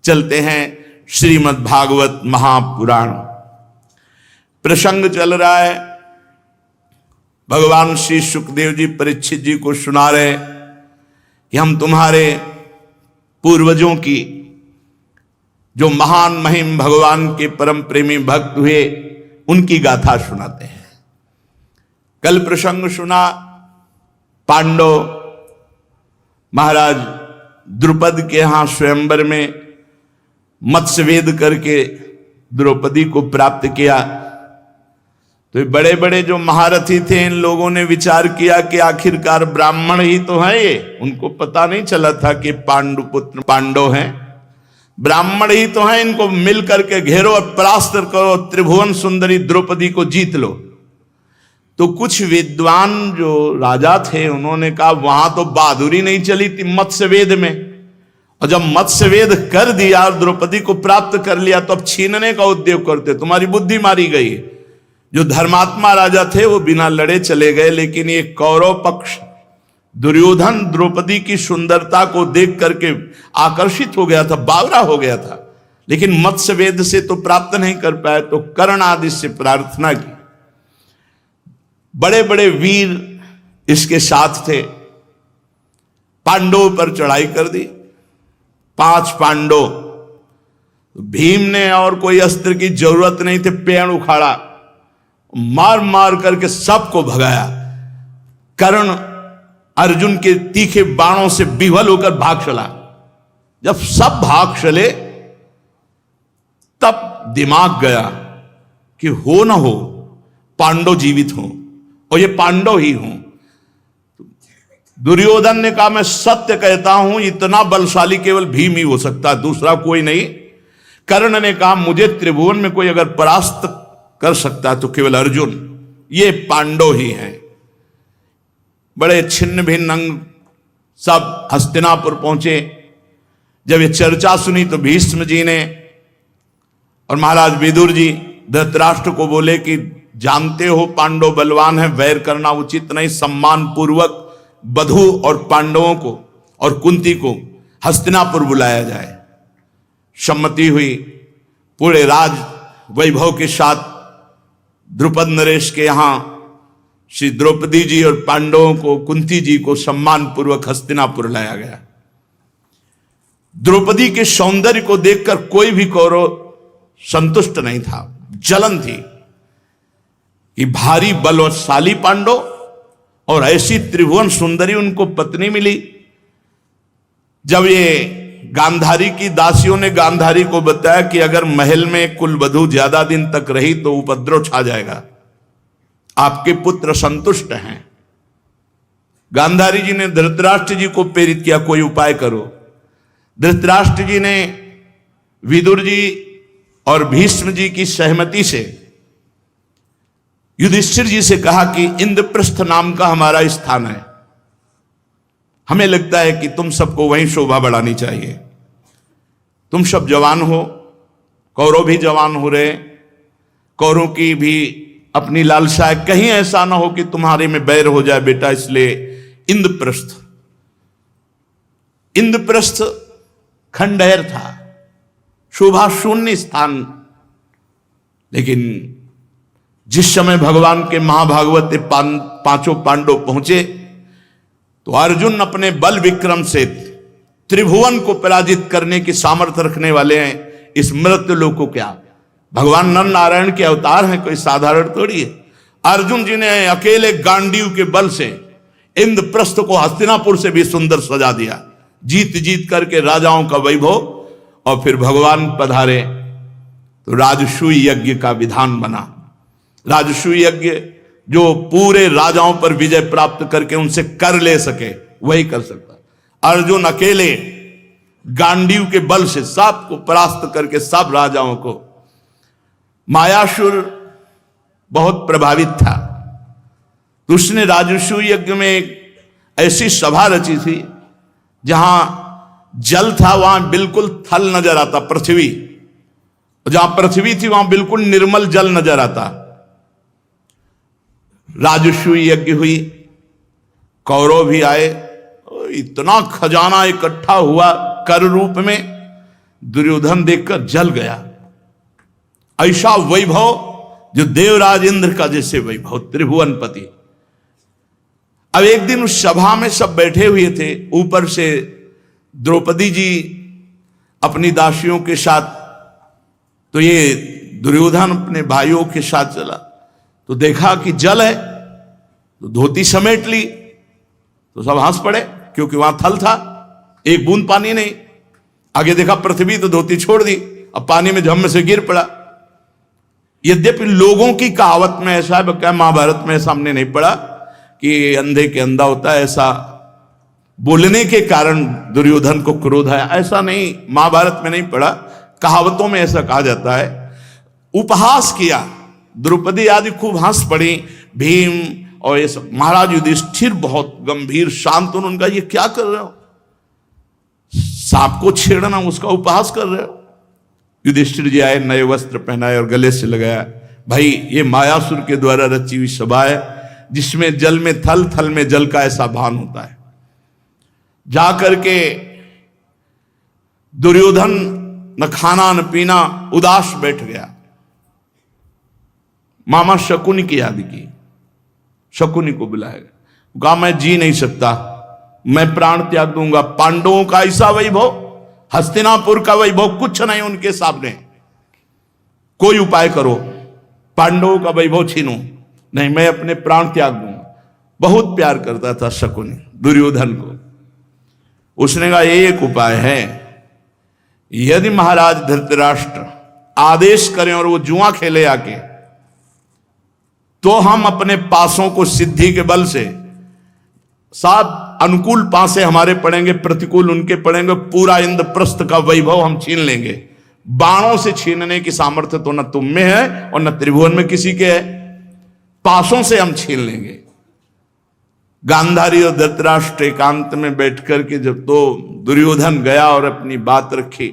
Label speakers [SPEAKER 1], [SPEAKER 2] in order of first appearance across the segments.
[SPEAKER 1] चलते हैं श्रीमद् भागवत महापुराण। प्रसंग चल रहा है, भगवान श्री सुखदेव जी परीक्षित जी को सुना रहे कि हम तुम्हारे पूर्वजों की जो महान महिम भगवान के परम प्रेमी भक्त हुए उनकी गाथा सुनाते हैं। कल प्रसंग सुना, पांडव महाराज द्रुपद के यहां स्वयंवर में मत्स्यवेद करके द्रौपदी को प्राप्त किया। तो बड़े बड़े जो महारथी थे, इन लोगों ने विचार किया कि आखिरकार ब्राह्मण ही तो है ये, उनको पता नहीं चला था कि पांडुपुत्र पांडव हैं, ब्राह्मण ही तो हैं, इनको मिल करके घेरो और परास्त करो, त्रिभुवन सुंदरी द्रौपदी को जीत लो। तो कुछ विद्वान जो राजा थे उन्होंने कहा वहां तो बहादुरी नहीं चली थी मत्स्यवेद में, और जब मत्स्यवेद कर दिया और द्रौपदी को प्राप्त कर लिया तो अब छीनने का उद्योग करते, तुम्हारी बुद्धि मारी गई। जो धर्मात्मा राजा थे वो बिना लड़े चले गए, लेकिन ये कौरव पक्ष दुर्योधन द्रौपदी की सुंदरता को देख करके आकर्षित हो गया था, बावरा हो गया था, लेकिन मत्स्यवेद से तो प्राप्त नहीं कर पाए। तो कर्ण आदि से प्रार्थना की। बड़े बड़े वीर इसके साथ थे, पांडवों पर चढ़ाई कर दी। 5 पांडव, भीम ने और कोई अस्त्र की जरूरत नहीं थे, पेड़ उखाड़ा, मार मार करके सबको भगाया। कर्ण अर्जुन के तीखे बाणों से विह्वल होकर भाग चला। जब सब भाग चले तब दिमाग गया कि हो ना हो पांडव जीवित हों और ये पांडव ही हों। दुर्योधन ने कहा मैं सत्य कहता हूं, इतना बलशाली केवल भीम ही हो सकता है, दूसरा कोई नहीं। कर्ण ने कहा मुझे त्रिभुवन में कोई अगर परास्त कर सकता है तो केवल अर्जुन, ये पांडव ही हैं। बड़े छिन्न भिन्न अंग सब हस्तिनापुर पहुंचे। जब ये चर्चा सुनी तो भीष्म जी ने और महाराज विदुर जी धृतराष्ट्र को बोले कि जानते हो पांडव बलवान है, वैर करना उचित नहीं, सम्मान पूर्वक बधू और पांडवों को और कुंती को हस्तिनापुर बुलाया जाए। सम्मति हुई। पूरे राज वैभव के साथ द्रुपद नरेश के यहां श्री द्रौपदी जी और पांडवों को, कुंती जी को सम्मान पूर्वक हस्तिनापुर लाया गया। द्रौपदी के सौंदर्य को देखकर कोई भी कौरव संतुष्ट नहीं था, जलन थी कि भारी बलशाली पांडव और ऐसी त्रिभुवन सुंदरी उनको पत्नी मिली। जब ये गांधारी की दासियों ने गांधारी को बताया कि अगर महल में कुलवधू ज्यादा दिन तक रही तो उपद्रव छा जाएगा, आपके पुत्र संतुष्ट हैं। गांधारी जी ने धृतराष्ट्र जी को प्रेरित किया कोई उपाय करो। धृतराष्ट्र जी ने विदुर जी और भीष्म जी की सहमति से युधिष्ठिर जी से कहा कि इंद्रप्रस्थ नाम का हमारा स्थान है, हमें लगता है कि तुम सबको वहीं शोभा बढ़ानी चाहिए। तुम सब जवान हो, कौरव भी जवान हो रहे, कौरव की भी अपनी लालसा है, कहीं ऐसा ना हो कि तुम्हारे में बैर हो जाए बेटा, इसलिए इंद्रप्रस्थ। इंद्रप्रस्थ खंडहर था, शोभा शून्य स्थान। लेकिन जिस समय भगवान के महाभागवत पांचों पांडव पहुंचे तो अर्जुन अपने बल विक्रम से त्रिभुवन को पराजित करने की सामर्थ्य रखने वाले हैं। इस मृत्यु लोक को क्या भगवान नर नारायण के अवतार हैं, कोई साधारण थोड़ी है। अर्जुन जी ने अकेले गांडीव के बल से इंद्रप्रस्थ को हस्तिनापुर से भी सुंदर सजा दिया, जीत जीत करके राजाओं का वैभव। और फिर भगवान पधारे तो राजसूय यज्ञ का विधान बना। राजसूय यज्ञ जो पूरे राजाओं पर विजय प्राप्त करके उनसे कर ले सके वही कर सकता। अर्जुन अकेले गांडीव के बल से सबको परास्त करके सब राजाओं को। मायासुर बहुत प्रभावित था तो उसने राजसूय यज्ञ में एक ऐसी सभा रची थी जहां जल था वहां बिल्कुल थल नजर आता, पृथ्वी, जहां पृथ्वी थी वहां बिल्कुल निर्मल जल नजर आता। राजसूय यज्ञ हुई, कौरव भी आए, इतना खजाना इकट्ठा हुआ कर रूप में। दुर्योधन देखकर जल गया। ऐसा वैभव जो देवराज इंद्र का जैसे वैभव, त्रिभुवनपति। अब एक दिन उस सभा में सब बैठे हुए थे, ऊपर से द्रौपदी जी अपनी दासियों के साथ, तो ये दुर्योधन अपने भाइयों के साथ चला, तो देखा कि जल है, तो धोती समेट ली, तो सब हंस पड़े क्योंकि वहां थल था, एक बूंद पानी नहीं। आगे देखा पृथ्वी, तो धोती छोड़ दी, अब पानी में झम से गिर पड़ा। यद्यपि लोगों की कहावत में ऐसा है, क्या महाभारत में सामने नहीं पड़ा कि अंधे के अंधा होता है, ऐसा बोलने के कारण दुर्योधन को क्रोध आया, ऐसा नहीं, महाभारत में नहीं पड़ा, कहावतों में ऐसा कहा जाता है। उपहास किया, द्रौपदी आदि खूब हंस पड़ी, भीम और ये सब। महाराज युधिष्ठिर बहुत गंभीर शांत, उनका ये क्या कर रहे हो, सांप को छेड़ना, उसका उपहास कर रहे हो। युधिष्ठिर जी आए, नए वस्त्र पहनाए और गले से लगाया, भाई ये मायासुर के द्वारा रची हुई सभा है, जिसमें जल में थल, थल में जल का ऐसा भान होता है। जाकर के दुर्योधन न खाना न पीना, उदास बैठ गया। मामा शकुनी की याद की, शकुनी को बुलाया, कहा मैं जी नहीं सकता, मैं प्राण त्याग दूंगा। पांडवों का ऐसा वैभव, हस्तिनापुर का वैभव कुछ नहीं उनके सामने, कोई उपाय करो, पांडवों का वैभव छीनो। नहीं, मैं अपने प्राण त्याग दूंगा। बहुत प्यार करता था शकुनी दुर्योधन को। उसने कहा एक उपाय है, यदि महाराज धृतराष्ट्र आदेश करें और वो जुआ खेले आके, तो हम अपने पासों को सिद्धि के बल से, सात अनुकूल पासे हमारे पड़ेंगे, प्रतिकूल उनके पड़ेंगे, पूरा इंद्रप्रस्थ का वैभव हम छीन लेंगे। बाणों से छीनने की सामर्थ्य तो न तुम में है और न त्रिभुवन में किसी के है, पासों से हम छीन लेंगे। गांधारी और धृतराष्ट्र एकांत में बैठ करके जब तो दुर्योधन गया और अपनी बात रखी,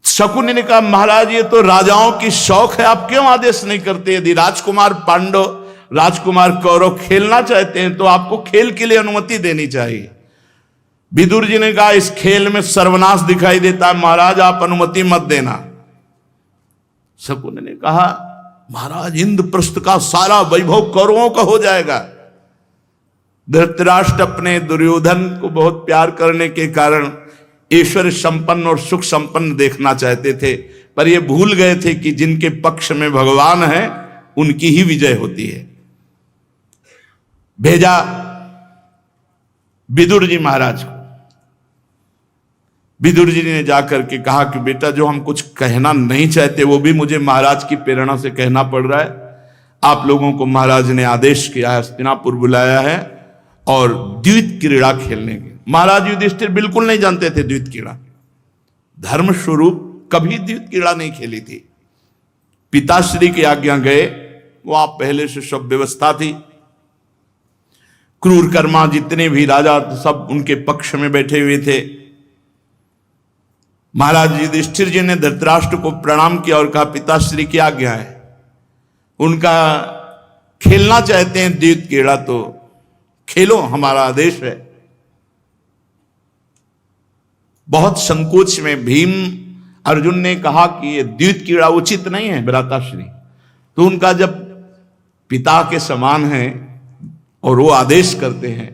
[SPEAKER 1] शकुनी ने कहा महाराज ये तो राजाओं की शौक है, आप क्यों आदेश नहीं करते? यदि राजकुमार पांडव, राजकुमार कौरव खेलना चाहते हैं तो आपको खेल के लिए अनुमति देनी चाहिए। विदुर जी ने कहा इस खेल में सर्वनाश दिखाई देता है, महाराज आप अनुमति मत देना। शकुनी ने कहा महाराज इंद्रप्रस्थ का सारा वैभव कौरवों का हो जाएगा। धृतराष्ट्र अपने दुर्योधन को बहुत प्यार करने के कारण ऐश्वर्य संपन्न और सुख संपन्न देखना चाहते थे, पर ये भूल गए थे कि जिनके पक्ष में भगवान है उनकी ही विजय होती है। भेजा विदुर जी महाराज को। विदुर जी ने जाकर के कहा कि बेटा जो हम कुछ कहना नहीं चाहते वो भी मुझे महाराज की प्रेरणा से कहना पड़ रहा है। आप लोगों को महाराज ने आदेश किया है, हस्तिनापुर बुलाया है और द्वैत क्रीड़ा खेलने के। महाराज युधिष्ठिर बिल्कुल नहीं जानते थे द्वैत क्रीड़ा, धर्म स्वरूप कभी द्वैत क्रीड़ा नहीं खेली थी। पिताश्री की आज्ञा गए, वहां पहले से सब व्यवस्था थी। क्रूर कर्मा जितने भी राजा सब उनके पक्ष में बैठे हुए थे। महाराज युधिष्ठिर जी ने धृतराष्ट्र को प्रणाम किया और कहा पिताश्री की आज्ञा है, उनका खेलना चाहते हैं द्वैत क्रीड़ा तो खेलो, हमारा आदेश है। बहुत संकोच में भीम अर्जुन ने कहा कि ये द्वैत क्रीड़ा उचित नहीं है भ्राताश्री, तो उनका जब पिता के समान है और वो आदेश करते हैं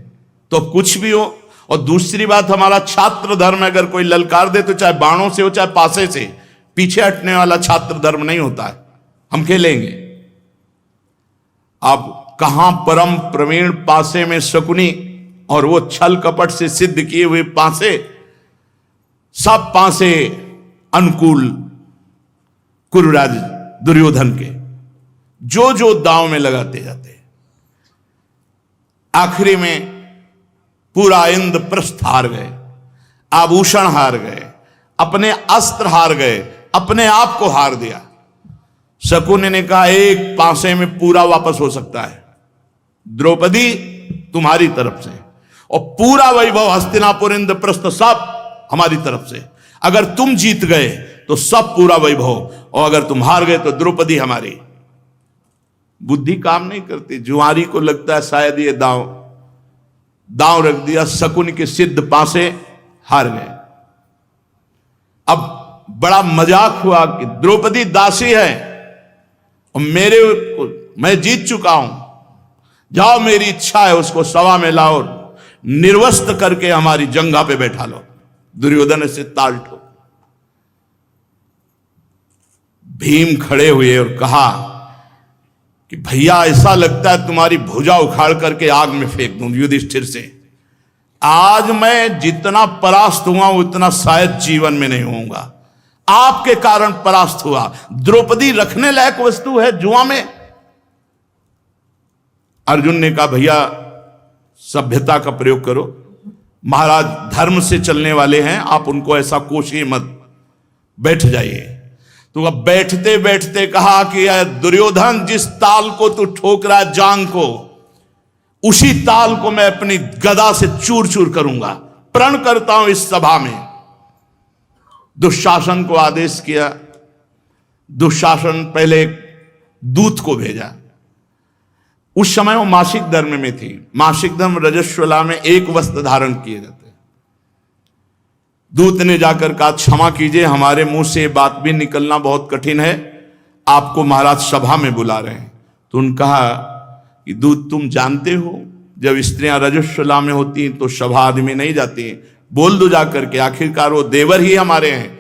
[SPEAKER 1] तो कुछ भी हो। और दूसरी बात, हमारा छात्र धर्म अगर कोई ललकार दे तो चाहे बाणों से हो चाहे पासे से, पीछे हटने वाला छात्र धर्म नहीं होता है, हम खेलेंगे। आप कहां परम प्रवीण पासे में शकुनी और वो छल कपट से सिद्ध किए हुए पासे, सब पासे अनुकूल कुरुराज दुर्योधन के, जो जो दांव में लगाते जाते, आखिरी में पूरा इंद्रप्रस्थ हार गए, आभूषण हार गए, अपने अस्त्र हार गए, अपने आप को हार दिया। शकुनी ने कहा एक पासे में पूरा वापस हो सकता है, द्रौपदी तुम्हारी तरफ से, और पूरा वैभव हस्तिनापुर इंद्रप्रस्थ सब हमारी तरफ से। अगर तुम जीत गए तो सब पूरा वैभव, और अगर तुम हार गए तो द्रौपदी हमारी। बुद्धि काम नहीं करती, जुआरी को लगता है शायद ये दांव रख दिया, शकुनी के सिद्ध पासे हार गए। बड़ा मजाक हुआ कि द्रौपदी दासी है और मैं जीत चुका हूं, जाओ मेरी इच्छा है उसको सभा में लाओ, निर्वस्त्र करके हमारी जंघा पे बैठा लो। दुर्योधन से ताल ठोक। भीम खड़े हुए और कहा कि भैया ऐसा लगता है तुम्हारी भुजा उखाड़ करके आग में फेंक दूं युधिष्ठिर से। आज मैं जितना परास्त हुआ उतना शायद जीवन में नहीं होऊंगा, आपके कारण परास्त हुआ। द्रौपदी रखने लायक वस्तु है जुआ में। अर्जुन ने कहा भैया सभ्यता का प्रयोग करो, महाराज धर्म से चलने वाले हैं, आप उनको ऐसा कोशिए मत, बैठ जाइए। तो अब बैठते बैठते कहा कि दुर्योधन जिस ताल को तू ठोक रहा है जांग को, उसी ताल को मैं अपनी गदा से चूर चूर करूंगा। प्रण करता हूं इस सभा में। दुशासन को आदेश किया। दुशासन पहले दूत को भेजा। उस समय वो मासिक धर्म में थी। मासिक धर्म रजस्वला में एक वस्त्र धारण किए जाते। दूत ने जाकर कहा क्षमा कीजिए, हमारे मुंह से बात भी निकलना बहुत कठिन है, आपको महाराज सभा में बुला रहे हैं। तो उन्होंने कहा कि दूत तुम जानते हो जब स्त्रियां रजस्वला में होती हैं तो सभा आदमी नहीं जाती हैं, बोल दो जाकर के, आखिरकार वो देवर ही हमारे हैं,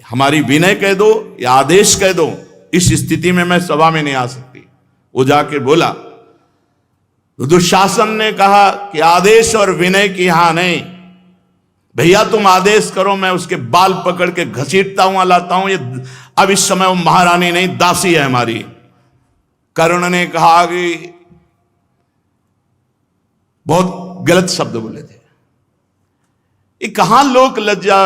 [SPEAKER 1] हमारी विनय कह दो या आदेश कह दो, इस स्थिति में मैं सभा में नहीं आ सकती। वो जाके बोला तो दुशासन ने कहा कि आदेश और विनय की यहां नहीं, भैया तुम आदेश करो, मैं उसके बाल पकड़ के घसीटता हुआ लाता हूं। ये अब इस समय वो महारानी नहीं दासी है हमारी। कर्ण ने कहा कि बहुत गलत शब्द बोले थे। ये कहां लोक लज्जा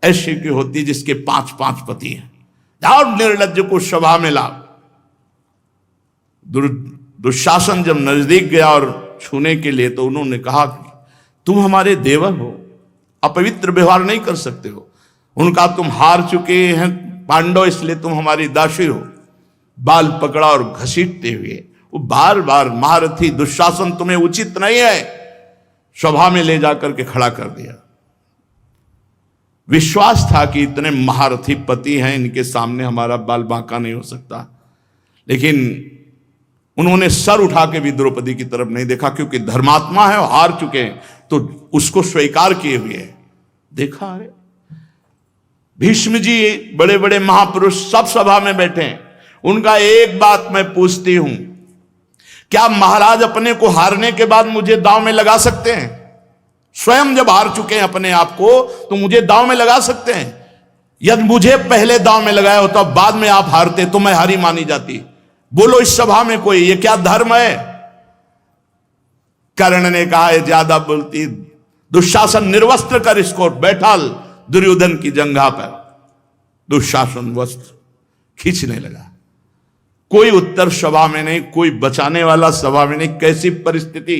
[SPEAKER 1] ऐसी की होती जिसके 5 पति हैं, जाओ निर्लज्ज को सभा में ला। दुशासन जब नजदीक गया और छूने के लिए तो उन्होंने कहा कि तुम हमारे देवर हो, अपवित्र व्यवहार नहीं कर सकते हो। उनका तुम हार चुके हैं पांडव, इसलिए तुम हमारी दासी हो। बाल पकड़ा और घसीटते हुए वो बार बार महारथी दुशासन तुम्हें उचित नहीं है, सभा में ले जाकर के खड़ा कर दिया। विश्वास था कि इतने महारथी पति हैं, इनके सामने हमारा बाल बांका नहीं हो सकता, लेकिन उन्होंने सर उठा के भी द्रौपदी की तरफ नहीं देखा, क्योंकि धर्मात्मा है और हार चुके हैं तो उसको स्वीकार किए हुए है। देखा है भीष्म जी, बड़े बड़े महापुरुष सब सभा में बैठे हैं, उनका एक बात मैं पूछती हूं, क्या महाराज अपने को हारने के बाद मुझे दांव में लगा सकते हैं? स्वयं जब हार चुके हैं अपने आप को तो मुझे दांव में लगा सकते हैं? यदि मुझे पहले दांव में लगाया होता बाद में आप हारते तो मैं हारी मानी जाती। बोलो इस सभा में कोई, ये क्या धर्म है? कर्ण ने कहा ये ज्यादा बोलती, दुशासन निर्वस्त्र कर इसको, बैठा दुर्योधन की जंघा पर। दुशासन वस्त्र खींचने लगा। कोई उत्तर सभा में नहीं, कोई बचाने वाला सभा में नहीं। कैसी परिस्थिति!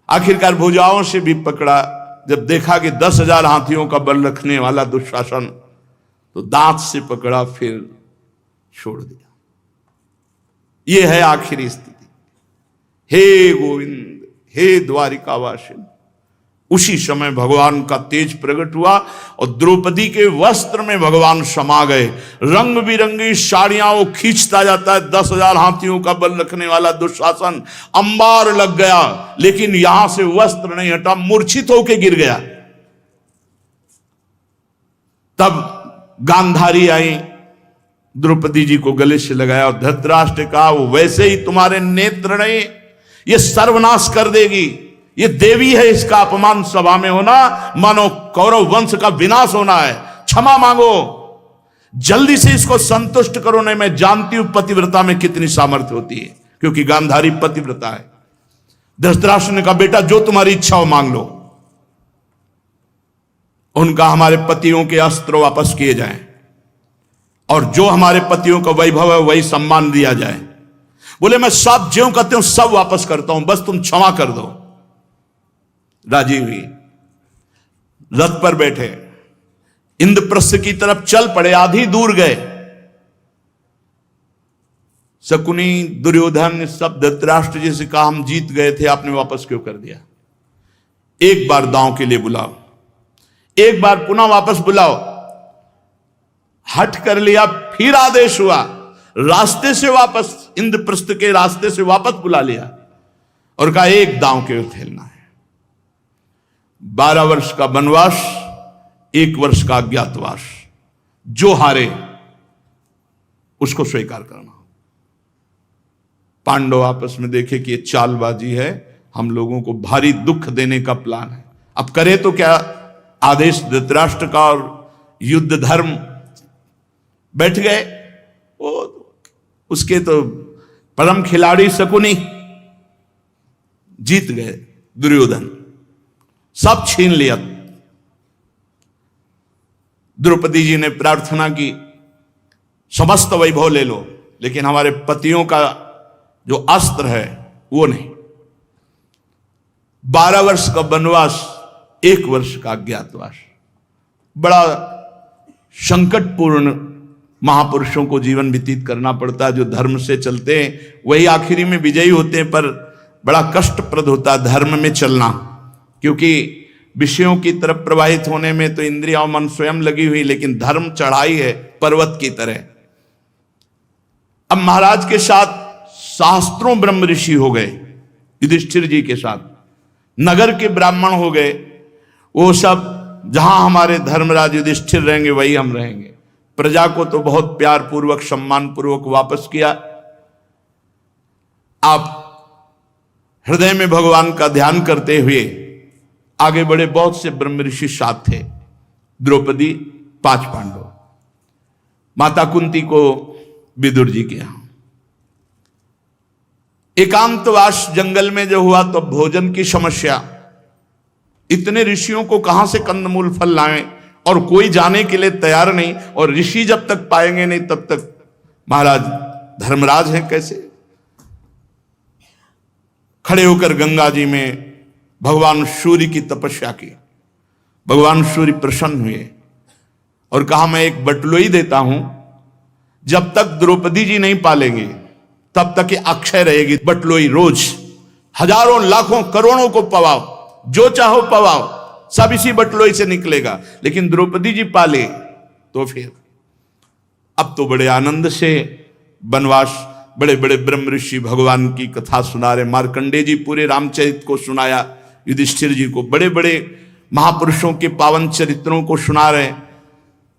[SPEAKER 1] आखिरकार भुजाओं से भी पकड़ा। जब देखा कि 10,000 हाथियों का बल रखने वाला दुशासन, तो दांत से पकड़ा, फिर छोड़ दिया। यह है आखिरी स्थिति। हे गोविंद, हे द्वारिकावासी, उसी समय भगवान का तेज प्रकट हुआ और द्रौपदी के वस्त्र में भगवान समा गए। रंग बिरंगी साड़ियां वो खींचता जाता है। 10,000 हाथियों का बल रखने वाला दुशासन अंबार लग गया, लेकिन यहां से वस्त्र नहीं हटा, मूर्छित होकर गिर गया। तब गांधारी आई, द्रौपदी जी को गले से लगाया और धृतराष्ट्र कहा वो वैसे ही तुम्हारे नेत्र नहीं, ये सर्वनाश कर देगी, ये देवी है, इसका अपमान सभा में होना मानो कौरव वंश का विनाश होना है, क्षमा मांगो, जल्दी से इसको संतुष्ट करो। नहीं, मैं जानती हूं पतिव्रता में कितनी सामर्थ्य होती है, क्योंकि गांधारी पतिव्रता है। धृतराष्ट्र ने कहा बेटा जो तुम्हारी इच्छा हो मांग लो। उनका हमारे पतियों के अस्त्र वापस किए जाएं और जो हमारे पतियों का वैभव है वही सम्मान दिया जाए। बोले मैं सब ज्यों कहते हूं सब वापस करता हूं, बस तुम क्षमा कर दो। राजी हुई, रथ पर बैठे इंद्रप्रस्थ की तरफ चल पड़े। आधी दूर गए, शकुनी दुर्योधन सब धृतराष्ट्र जी से कहा हम जीत गए थे, आपने वापस क्यों कर दिया? एक बार दांव के लिए बुलाओ, एक बार पुनः वापस बुलाओ, हट कर लिया, फिर आदेश हुआ, रास्ते से वापस, इंद्रप्रस्थ के रास्ते से वापस बुला लिया और कहा एक दांव के खेलना है। 12 वर्ष का वनवास, 1 वर्ष का अज्ञातवास, जो हारे उसको स्वीकार करना। पांडव आपस में देखे कि ये चालबाजी है, हम लोगों को भारी दुख देने का प्लान है, अब करे तो क्या। आदेश धृतराष्ट्र का और युद्ध धर्म बैठ गए। वो उसके तो परम खिलाड़ी शकुनी जीत गए, दुर्योधन सब छीन लिया। द्रौपदी जी ने प्रार्थना की समस्त वैभव ले लो, लेकिन हमारे पतियों का जो अस्त्र है वो नहीं। 12 वर्ष का वनवास, 1 वर्ष का अज्ञातवास, बड़ा संकटपूर्ण महापुरुषों को जीवन व्यतीत करना पड़ता है। जो धर्म से चलते हैं वही आखिरी में विजयी होते हैं, पर बड़ा कष्टप्रद होता है धर्म में चलना, क्योंकि विषयों की तरफ प्रवाहित होने में तो इंद्रिया और मन स्वयं लगी हुई, लेकिन धर्म चढ़ाई है पर्वत की तरह। अब महाराज के साथ शास्त्रों ब्रह्म ऋषि हो गए, युधिष्ठिर जी के साथ नगर के ब्राह्मण हो गए। वो सब जहां हमारे धर्मराज युधिष्ठिर रहेंगे वही हम रहेंगे। प्रजा को तो बहुत प्यार पूर्वक सम्मान पूर्वक वापस किया। आप हृदय में भगवान का ध्यान करते हुए आगे बढ़े। बहुत से ब्रह्म ऋषि साथ थे, द्रौपदी, 5 पांडव, माता कुंती को विदुर जी के यहां। एकांतवास जंगल में जो हुआ तो भोजन की समस्या, इतने ऋषियों को कहां से कंदमूल फल लाएं, और कोई जाने के लिए तैयार नहीं। और ऋषि जब तक पाएंगे नहीं तब तक महाराज धर्मराज हैं कैसे। खड़े होकर गंगा जी में भगवान सूर्य की तपस्या की। भगवान सूर्य प्रसन्न हुए और कहा मैं एक बटलोई देता हूं, जब तक द्रौपदी जी नहीं पालेंगे तब तक ये अक्षय रहेगी बटलोई। रोज हजारों लाखों करोड़ों को पवाओ, जो चाहो पवाओ, सब इसी बटलोई से निकलेगा। लेकिन द्रौपदी जी पाले तो फिर अब तो बड़े आनंद से वनवास। बड़े बड़े ब्रह्म ऋषि भगवान की कथा सुना रहे। मार्कंडेय जी पूरे रामचरित को सुनाया युधिष्ठिर जी को, बड़े बड़े महापुरुषों के पावन चरित्रों को सुना रहे।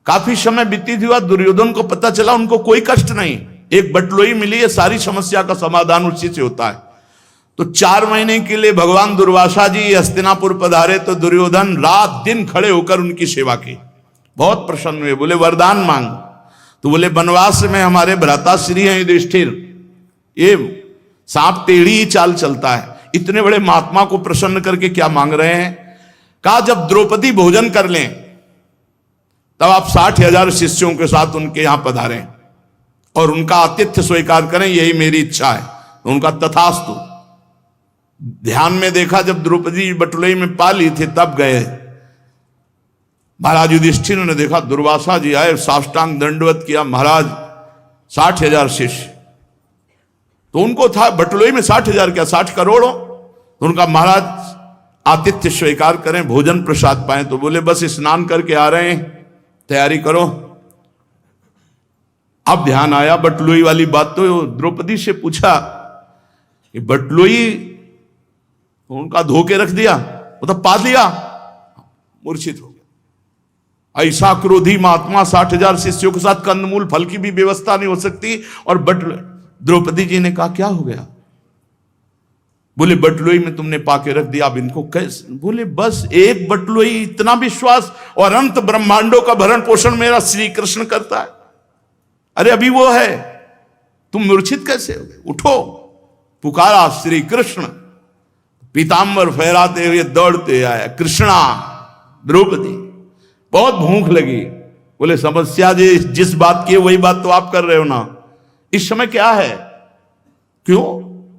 [SPEAKER 1] काफी समय व्यतीत हुआ, दुर्योधन को पता चला उनको कोई कष्ट नहीं, एक बटलोई मिली है, सारी समस्या का समाधान उसी से होता है। तो 4 महीने के लिए भगवान दुर्वासा जी हस्तिनापुर पधारे तो दुर्योधन रात दिन खड़े होकर उनकी सेवा की। बहुत प्रसन्न हुए, बोले वरदान मांग। तो बोले वनवास में हमारे भ्राताश्री हैं युधिष्ठिर, ये सांप टेढ़ी ही चाल चलता है, इतने बड़े महात्मा को प्रसन्न करके क्या मांग रहे हैं। कहा जब द्रौपदी भोजन कर लें तब आप 60,000 शिष्यों के साथ उनके यहां पधारें और उनका आतिथ्य स्वीकार करें, यही मेरी इच्छा है। तो उनका तथास्तु। ध्यान में देखा, जब द्रौपदी बटुलई में पा ली थी तब गए। महाराज युधिष्ठिर ने देखा दुर्वासा जी आए, साष्टांग दंडवत किया, महाराज 60,000 शिष्य। तो उनको था बटुलई में 60,000 क्या 60 करोड़ हो। तो उनका महाराज आतिथ्य स्वीकार करें, भोजन प्रसाद पाए। तो बोले बस स्नान करके आ रहे हैं, तैयारी करो। अब ध्यान आया बटलोई वाली बात, तो द्रौपदी से पूछा कि बटलोई उनका धोके रख दिया, वो तो पा लिया, मूर्छित हो गया। ऐसा क्रोधी महात्मा 60,000 शिष्यों के साथ कंदमूल फल की भी व्यवस्था नहीं हो सकती। और द्रौपदी जी ने कहा क्या हो गया। बोले बटलोई में तुमने पाके रख दिया, अब इनको कैसे। बोले बस एक बटलोई, इतना विश्वास, और अनंत ब्रह्मांडों का भरण पोषण मेरा श्री कृष्ण करता है। अरे अभी वो है, तुम मूर्छित कैसे हो गए। उठो, पुकारा श्री कृष्ण, पीतांबर फहराते हुए दौड़ते आया, कृष्णा। द्रौपदी बहुत भूख लगी। बोले समस्या जिस बात की है वही बात तो आप कर रहे हो ना। इस समय क्या है, क्यों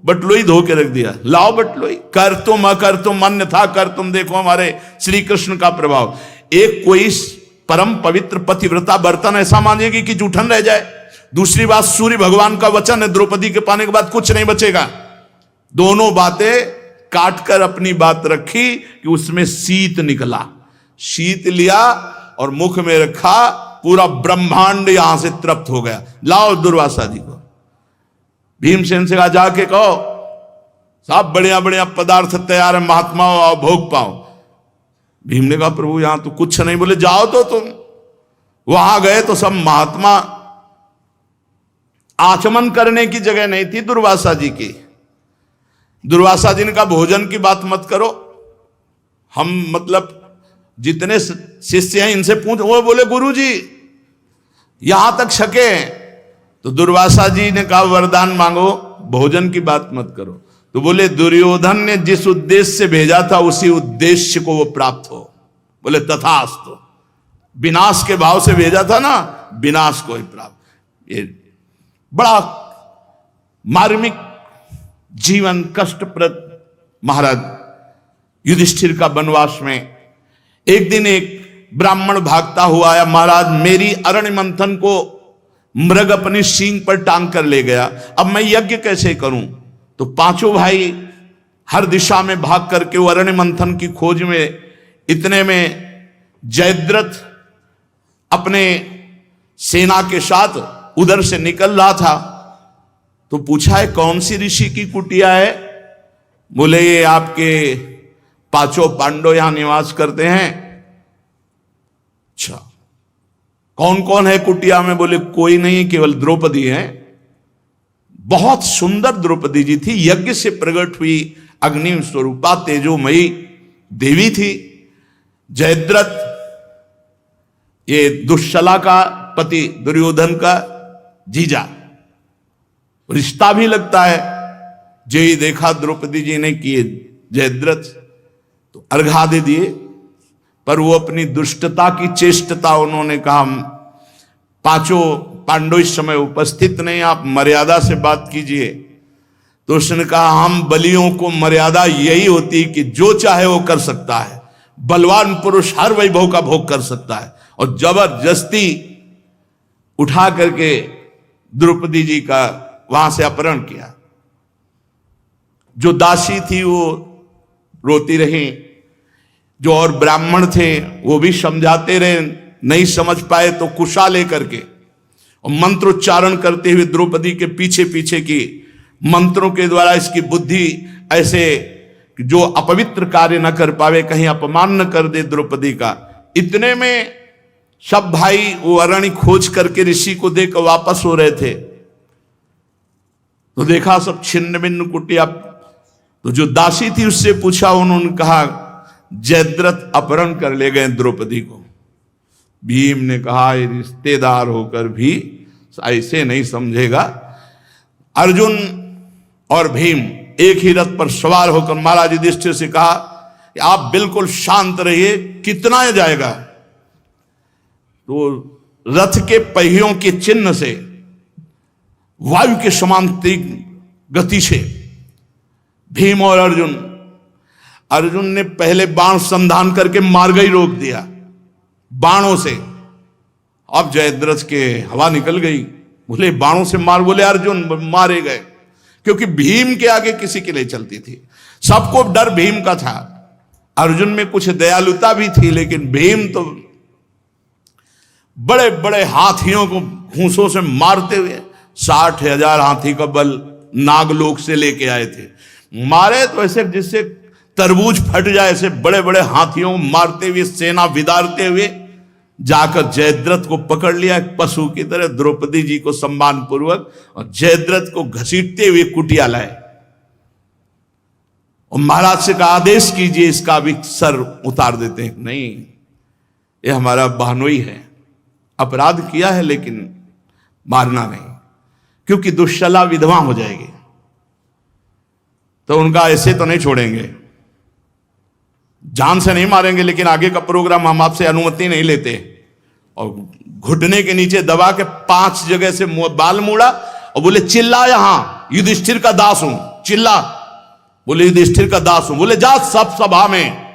[SPEAKER 1] बटलोई धो के रख दिया, लाओ बटलोई। कर तुम अकर तुम अन्यथा कर तुम, देखो हमारे श्री कृष्ण का प्रभाव। एक कोई परम पवित्र पतिव्रता बर्तन ऐसा मांगेगी कि जूठन रह जाए। दूसरी बात, सूर्य भगवान का वचन है, द्रौपदी के पाने के बाद कुछ नहीं बचेगा। दोनों बातें काटकर अपनी बात रखी कि उसमें शीत निकला। शीत लिया और मुख में रखा, पूरा ब्रह्मांड यहां से तृप्त हो गया। लाओ दुर्वासा जी को। भीमसेन से कहा जाके कहो सब बढ़िया बढ़िया पदार्थ तैयार है, महात्माओं आओ भोग पाओ। भीम ने कहा प्रभु यहां तो कुछ नहीं। बोले जाओ तो तुम। वहां गए तो सब महात्मा, आचमन करने की जगह नहीं थी दुर्वासा जी की। दुर्वासा जी ने कहा भोजन की बात मत करो, हम मतलब जितने शिष्य हैं इनसे पूछ। वो बोले गुरु जी यहां तक छके। तो दुर्वासा जी ने कहा वरदान मांगो, भोजन की बात मत करो। तो बोले दुर्योधन ने जिस उद्देश्य से भेजा था उसी उद्देश्य को वो प्राप्त हो। बोले तथास्तु। विनाश के भाव से भेजा था ना, विनाश को ही प्राप्त। ये बड़ा मार्मिक जीवन कष्टप्रद महाराज युधिष्ठिर का वनवास में। एक दिन एक ब्राह्मण भागता हुआ आया, महाराज मेरी अरण्य मंथन को मृग अपनी सींग पर टांग कर ले गया, अब मैं यज्ञ कैसे करूं। तो पांचों भाई हर दिशा में भाग करके वो अरण्य मंथन की खोज में, इतने में जयद्रथ अपने सेना के साथ उधर से निकल रहा था। तो पूछा है कौन सी ऋषि की कुटिया है। बोले ये आपके पांचों पांडव यहां निवास करते हैं। अच्छा कौन कौन है कुटिया में। बोले कोई नहीं, केवल द्रौपदी है। बहुत सुंदर द्रौपदी जी थी, यज्ञ से प्रकट हुई अग्नि स्वरूपा तेजोमयी देवी थी। जयद्रथ ये दुश्शला का पति, दुर्योधन का जीजा, रिश्ता भी लगता है। जो ही देखा द्रौपदी जी ने किए जयद्रथ तो अर्घा दे दिए, पर वो अपनी दुष्टता की चेष्टता, उन्होंने कहा पांचों पांडव इस समय उपस्थित नहीं, आप मर्यादा से बात कीजिए। तो उसने कहा हम बलियों को मर्यादा यही होती कि जो चाहे वो कर सकता है, बलवान पुरुष हर वैभव का भोग कर सकता है। और जबरदस्ती उठा करके द्रौपदी जी का वहां से अपहरण किया। जो दासी थी वो रोती रही, जो और ब्राह्मण थे वो भी समझाते रहे, नहीं समझ पाए तो कुशा लेकर के और मंत्रोच्चारण करते हुए द्रौपदी के पीछे पीछे की मंत्रों के द्वारा इसकी बुद्धि ऐसे जो अपवित्र कार्य न कर पावे, कहीं अपमान न कर दे द्रौपदी का। इतने में सब भाई वो अरण्य खोज करके ऋषि को देकर वापस हो रहे थे। तो देखा सब छिन्न भिन्न कुटिया। तो जो दासी थी उससे पूछा, उन्होंने कहा जयद्रथ अपहरण कर ले गए द्रौपदी को। भीम ने कहा ये रिश्तेदार होकर भी ऐसे नहीं समझेगा। अर्जुन और भीम एक ही रथ पर सवार होकर महाराज युधिष्ठिर से कहा आप बिल्कुल शांत रहिए, कितना जाएगा। तो रथ के पहियों के चिन्ह से वायु के समान तीव्र गति से भीम और अर्जुन ने पहले बाण संधान करके मार्ग ही रोक दिया बाणों से। अब जयद्रथ के हवा निकल गई। बोले बाणों से मार। बोले अर्जुन मारे गए, क्योंकि भीम के आगे किसी के लिए चलती थी। सबको डर भीम का था। अर्जुन में कुछ दयालुता भी थी, लेकिन भीम तो बड़े बड़े हाथियों को घूंसों से मारते हुए 60,000 हाथी का बल नागलोक से लेके आए थे। मारे तो ऐसे जिससे तरबूज फट जाए, ऐसे बड़े बड़े हाथियों को मारते हुए, सेना विदारते हुए जाकर जयद्रथ को पकड़ लिया एक पशु की तरह। द्रौपदी जी को सम्मान पूर्वक और जयद्रथ को घसीटते हुए कुटिया लाए और महाराज से का आदेश कीजिए इसका भी सर उतार देते हैं। नहीं, ये हमारा बहनोई है, अपराध किया है लेकिन मारना नहीं, क्योंकि दुश्शला विधवा हो जाएगी। तो उनका ऐसे तो नहीं छोड़ेंगे, जान से नहीं मारेंगे, लेकिन आगे का प्रोग्राम हम आपसे अनुमति नहीं लेते। और घुटने के नीचे दबा के 5 जगह से बाल मुड़ा और बोले चिल्ला, यहां युधिष्ठिर का दास हूं, चिल्ला। बोले युधिष्ठिर का दास हूं। बोले जा सब सभा में,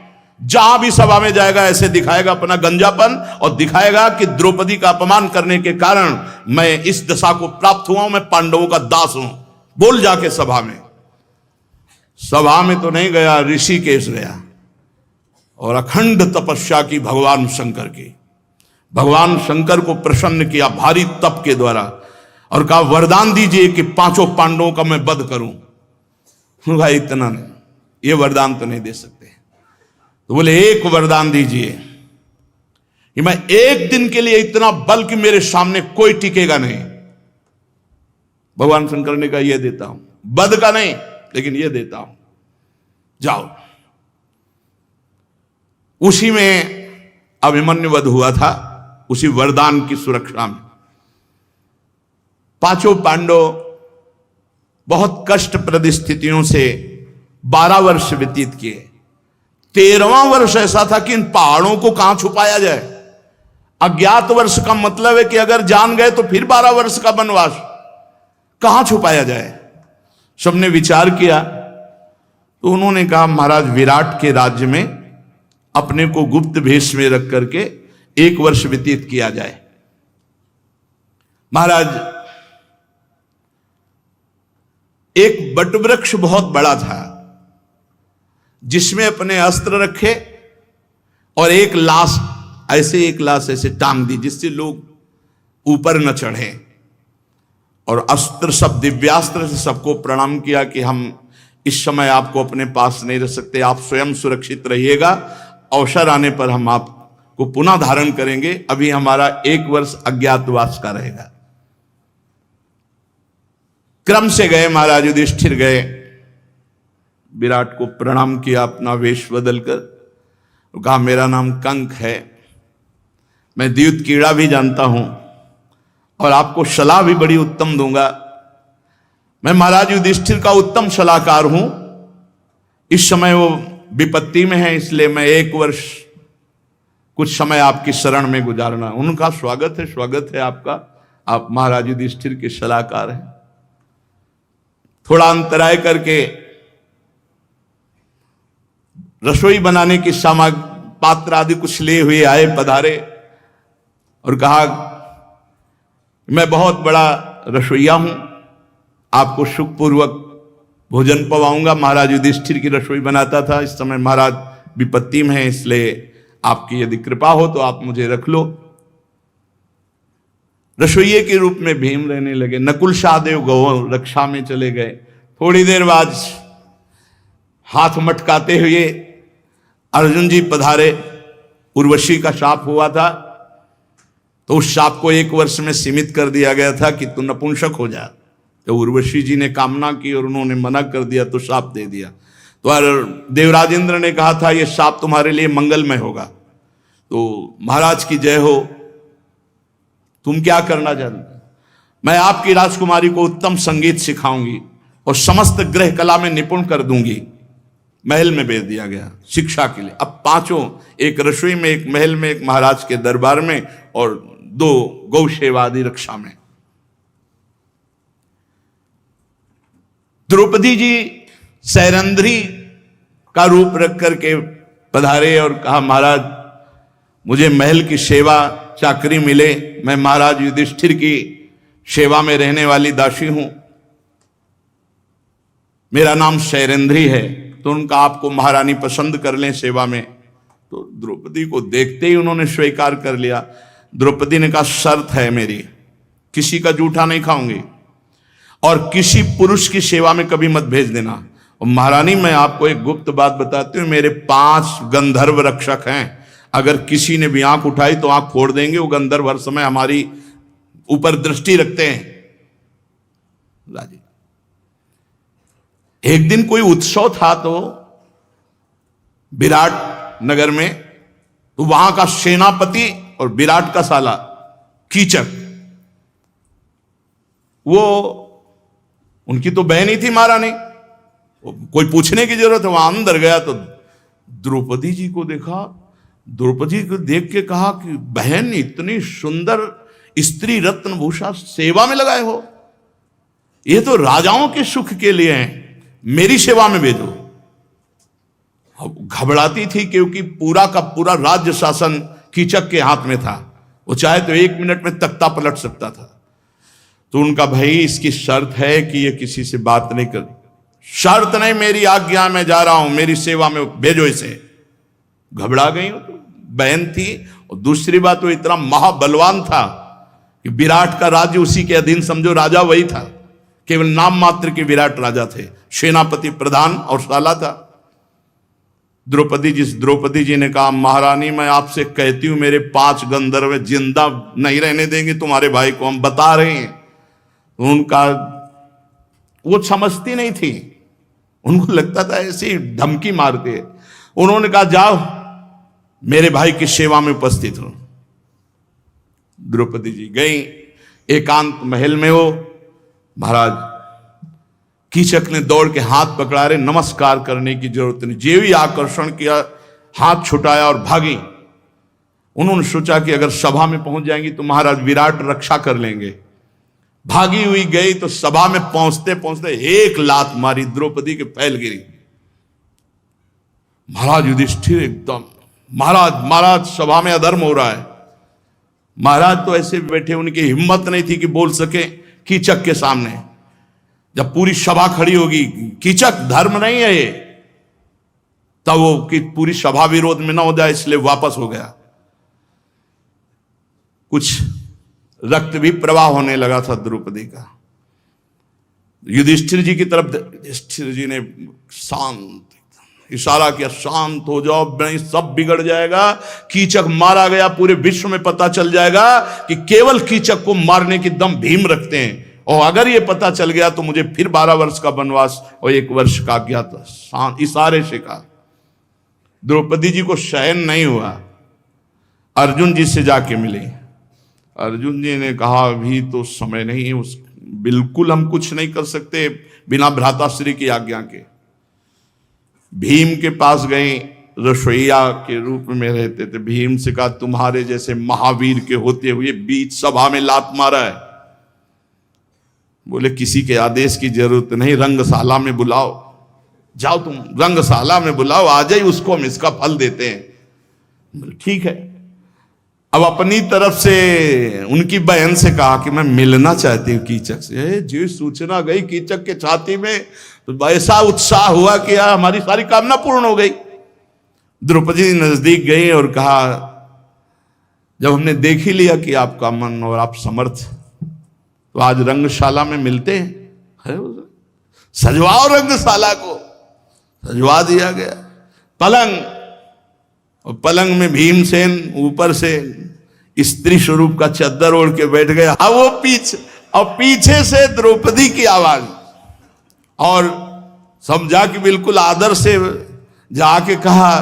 [SPEAKER 1] जहां भी सभा में जाएगा ऐसे दिखाएगा अपना गंजापन और दिखाएगा कि द्रौपदी का अपमान करने के कारण मैं इस दशा को प्राप्त हुआ हूं, मैं पांडवों का दास हूं। बोल जाके सभा में। सभा में तो नहीं गया, ऋषिकेश गया और अखंड तपस्या की भगवान शंकर की। भगवान शंकर को प्रसन्न किया भारी तप के द्वारा और कहा वरदान दीजिए कि 5 पांडवों का मैं वध करूं। भाई इतना नहीं, ये वरदान तो नहीं दे सकते। तो बोले एक वरदान दीजिए कि मैं एक दिन के लिए इतना बल कि मेरे सामने कोई टिकेगा नहीं। भगवान शंकर ने कहा यह देता हूं, वध का नहीं लेकिन यह देता हूं, जाओ। उसी में अभिमन्यु वध हुआ था, उसी वरदान की सुरक्षा में। 5 पांडव बहुत कष्टप्रद स्थितियों से 12 वर्ष व्यतीत किए। 13वां वर्ष ऐसा था कि इन पहाड़ों को कहां छुपाया जाए। अज्ञात वर्ष का मतलब है कि अगर जान गए तो फिर 12 वर्ष का वनवास, कहां छुपाया जाए। सबने विचार किया तो उन्होंने कहा महाराज विराट के राज्य में अपने को गुप्त भेष में रख करके 1 वर्ष व्यतीत किया जाए। महाराज एक बटवृक्ष बहुत बड़ा था जिसमें अपने अस्त्र रखे और एक लाश ऐसे टांग दी जिससे लोग ऊपर न चढ़े, और अस्त्र सब दिव्यास्त्र से सबको प्रणाम किया कि हम इस समय आपको अपने पास नहीं रख सकते, आप स्वयं सुरक्षित रहिएगा, अवसर आने पर हम आपको पुनः धारण करेंगे, अभी हमारा 1 वर्ष अज्ञातवास का रहेगा। क्रम से गए, महाराज युधिष्ठिर गए, विराट को प्रणाम किया अपना वेश बदलकर, कहा मेरा नाम कंक है, मैं द्यूत कीड़ा भी जानता हूं और आपको सलाह भी बड़ी उत्तम दूंगा। मैं महाराज युधिष्ठिर का उत्तम सलाहकार हूं। इस समय वो विपत्ति में है, इसलिए मैं 1 वर्ष कुछ समय आपकी शरण में गुजारना। उनका स्वागत है आपका, आप महाराज युधिष्ठिर के सलाहकार हैं। थोड़ा अंतराय करके रसोई बनाने की सामग्री पात्र आदि कुछ ले हुए आए, पधारे और कहा मैं बहुत बड़ा रसोईया हूं, आपको सुखपूर्वक भोजन पवाऊंगा। महाराज युधिष्ठिर की रसोई बनाता था। इस समय महाराज विपत्ति में है, इसलिए आपकी यदि कृपा हो तो आप मुझे रख लो। रसोइये के रूप में भीम रहने लगे। नकुल सहदेव गौ रक्षा में चले गए। थोड़ी देर बाद हाथ मटकाते हुए अर्जुन जी पधारे। उर्वशी का शाप हुआ था तो उस शाप को 1 वर्ष में सीमित कर दिया गया था कि तू नपुंसक हो जा। तो उर्वशी जी ने कामना की और उन्होंने मना कर दिया तो शाप दे दिया। तो देवराजेंद्र ने कहा था यह शाप तुम्हारे लिए मंगलमय होगा। तो महाराज की जय हो, तुम क्या करना चाहते? मैं आपकी राजकुमारी को उत्तम संगीत सिखाऊंगी और समस्त गृह कला में निपुण कर दूंगी। महल में भेज दिया गया शिक्षा के लिए। अब 5, एक रसोई में, एक महल में, एक महाराज के दरबार में और 2 गौ सेवादि रक्षा में। द्रौपदी जी सैरंध्री का रूप रख करके पधारे और कहा महाराज मुझे महल की सेवा चाकरी मिले, मैं महाराज युधिष्ठिर की सेवा में रहने वाली दासी हूं, मेरा नाम सैरंध्री है, तो उनका आपको महारानी पसंद कर लें सेवा में। तो द्रौपदी को देखते ही उन्होंने स्वीकार कर लिया। द्रौपदी ने कहा शर्त है मेरी, किसी का जूठा नहीं खाऊंगी और किसी पुरुष की सेवा में कभी मत भेज देना। और महारानी मैं आपको एक गुप्त बात बताती हूँ, मेरे 5 गंधर्व रक्षक हैं, अगर किसी ने भी आंख उठाई तो आंख फोड़ देंगे। वो गंधर्व हर समय हमारी ऊपर दृष्टि रखते हैं। राजी एक दिन कोई उत्सव था तो विराट नगर में, तो वहां का सेनापति और विराट का साला कीचक, वो उनकी तो बहन ही थी महारानी, कोई पूछने की जरूरत है। वहां अंदर गया तो द्रौपदी जी को देखा। द्रौपदी को देख के कहा कि बहन इतनी सुंदर स्त्री रत्न भूषा सेवा में लगाए हो, ये तो राजाओं के सुख के लिए हैं, मेरी सेवा में भेजो। घबराती थी क्योंकि पूरा का पूरा राज्य शासन कीचक के हाथ में था। वो चाहे तो 1 मिनट में तख्ता पलट सकता था। तो उनका भाई इसकी शर्त है कि ये किसी से बात नहीं कर। शर्त नहीं, मेरी आज्ञा में जा रहा हूं, मेरी सेवा में भेजो इसे। घबरा गई हो तो बहन थी, और दूसरी बात वो इतना महाबलवान था कि विराट का राज्य उसी के अधीन, समझो राजा वही था, केवल नाम मात्र के विराट राजा थे, सेनापति प्रधान और साला था। द्रौपदी जी ने कहा, महारानी मैं आपसे कहती हूं मेरे 5 गंधर्व जिंदा नहीं रहने देंगे तुम्हारे भाई को, हम बता रहे हैं। उनका वो समझती नहीं थी, उनको लगता था ऐसी धमकी मारते। उन्होंने कहा जाओ मेरे भाई की सेवा में उपस्थित हो। द्रौपदी जी गई, एकांत महल में हो, महाराज कीचक ने दौड़ के हाथ पकड़ा रहे, नमस्कार करने की जरूरत नहीं, जो भी आकर्षण किया हाथ छुटाया और भागी। उन्होंने सोचा कि अगर सभा में पहुंच जाएंगी तो महाराज विराट रक्षा कर लेंगे। भागी हुई गई तो सभा में पहुंचते पहुंचते एक लात मारी, द्रौपदी के पैर गिरी। महाराज युधिष्ठिर एकदम, महाराज महाराज सभा में अधर्म हो रहा है। महाराज तो ऐसे बैठे, उनकी हिम्मत नहीं थी कि बोल सके कीचक के सामने। जब पूरी सभा खड़ी होगी, कीचक धर्म नहीं है ये, तब वो कि पूरी सभा विरोध में ना हो जाए, इसलिए वापस हो गया। कुछ रक्त भी प्रवाह होने लगा था द्रौपदी का। युधिष्ठिर जी की तरफ, युधिष्ठिर जी ने शांत इशारा किया, शांत हो जाओ, नहीं सब बिगड़ जाएगा। कीचक मारा गया, पूरे विश्व में पता चल जाएगा कि केवल कीचक को मारने की दम भीम रखते हैं, और अगर ये पता चल गया तो मुझे फिर 12 वर्ष का वनवास और 1 वर्ष का अज्ञातवास। इशारे से कहा। द्रौपदी जी को शयन नहीं हुआ, अर्जुन जी से जाके मिले। अर्जुन जी ने कहा अभी तो समय नहीं है, बिल्कुल हम कुछ नहीं कर सकते बिना भ्राताश्री की आज्ञा के। भीम के पास गए, रसोईया के रूप में रहते थे। भीम से कहा तुम्हारे जैसे महावीर के होते हुए बीच सभा में लात मारा है। बोले किसी के आदेश की जरूरत नहीं, रंगशाला में बुलाओ, जाओ तुम रंगशाला में बुलाओ, आ जाए उसको हम इसका फल देते हैं। बोले ठीक है। अब अपनी तरफ से उनकी बहन से कहा कि मैं मिलना चाहती हूँ कीचक से। जो सूचना गई कीचक के छाती में तो ऐसा उत्साह हुआ कि यार हमारी सारी कामना पूर्ण हो गई। द्रौपदी नजदीक गई और कहा जब हमने देख ही लिया कि आपका मन और आप समर्थ, तो आज रंगशाला में मिलते हैं। सजवाओ रंगशाला को। सजवा दिया गया पलंग, और पलंग में भीमसेन ऊपर से स्त्री स्वरूप का चद्दर ओढ़ के बैठ गया। अब वो पीछे से द्रौपदी की आवाज, और समझा कि बिल्कुल आदर से जाके कहा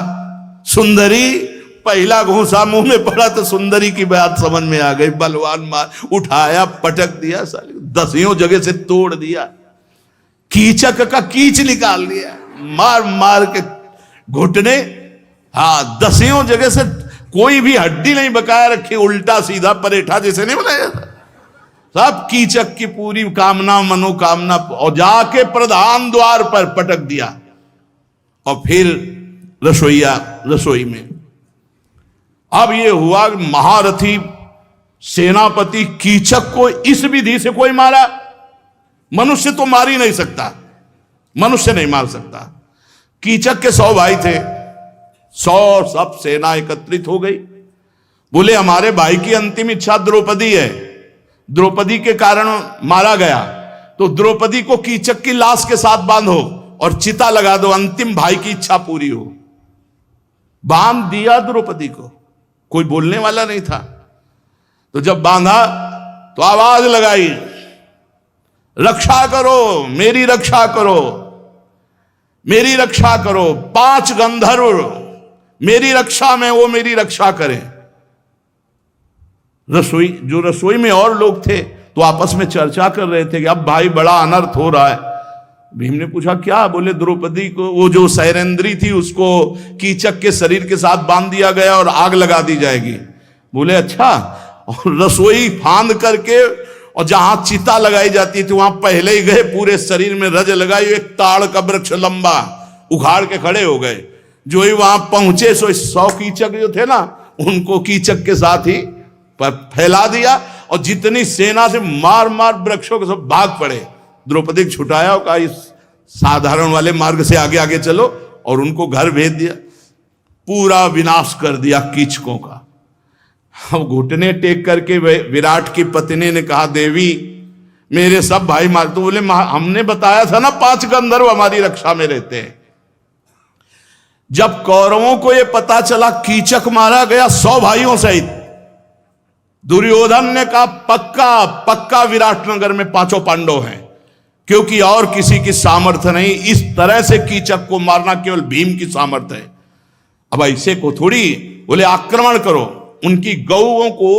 [SPEAKER 1] सुंदरी। पहला घूंसा मुंह में पड़ा तो सुंदरी की बात समझ में आ गई। बलवान मार उठाया, पटक दिया, साली 10 जगह से तोड़ दिया, कीचक का कीच निकाल दिया, मार मार के घुटने, हाँ 10 जगह से कोई भी हड्डी नहीं बकाया रखी, उल्टा सीधा परेठा जैसे नहीं बनाया था, सब कीचक की पूरी कामना मनोकामना, और जाके प्रधान द्वार पर पटक दिया। और फिर रसोई में अब ये हुआ महारथी सेनापति कीचक को इस विधि से कोई मारा। मनुष्य तो मार ही नहीं सकता, मनुष्य नहीं मार सकता। कीचक के 100 भाई थे, 100 सब सेना एकत्रित हो गई। बोले हमारे भाई की अंतिम इच्छा द्रौपदी है, द्रौपदी के कारण मारा गया, तो द्रौपदी को कीचक की लाश के साथ बांधो और चिता लगा दो, अंतिम भाई की इच्छा पूरी हो। बांध दिया द्रौपदी को, कोई बोलने वाला नहीं था। तो जब बांधा तो आवाज लगाई, रक्षा करो, मेरी रक्षा करो, मेरी रक्षा करो। 5 गंधर्व मेरी रक्षा में, वो मेरी रक्षा करें। रसोई में और लोग थे तो आपस में चर्चा कर रहे थे कि अब भाई बड़ा अनर्थ हो रहा है। भीम ने पूछा क्या? बोले द्रौपदी को, वो जो सैरेंद्री थी उसको कीचक के शरीर के साथ बांध दिया गया और आग लगा दी जाएगी। बोले अच्छा। और रसोई फांद करके, और जहां चिता लगाई जाती थी वहां पहले ही गए, पूरे शरीर में रज लगाई, एक ताड़ का वृक्ष लंबा उखाड़ के खड़े हो गए। जो ही वहां पहुंचे सो 100 कीचक जो थे ना, उनको कीचक के साथ ही फैला दिया, और जितनी सेना से मार मार वृक्षों के सब भाग पड़े। द्रौपदी को छुटाया और कहा इस साधारण वाले मार्ग से आगे आगे चलो, और उनको घर भेज दिया। पूरा विनाश कर दिया कीचकों का। हम घुटने टेक करके विराट की पत्नी ने कहा, देवी मेरे सब भाई मार। तो बोले हमने बताया था ना 5 गंधर्व हमारी रक्षा में रहते हैं। जब कौरवों को यह पता चला कीचक मारा गया 100 भाइयों सहित, दुर्योधन ने कहा पक्का पक्का विराटनगर में 5 पांडव हैं, क्योंकि और किसी की सामर्थ्य नहीं। इस तरह से कीचक को मारना केवल भीम की सामर्थ्य है। अब ऐसे को थोड़ी बोले आक्रमण करो, उनकी गौओं को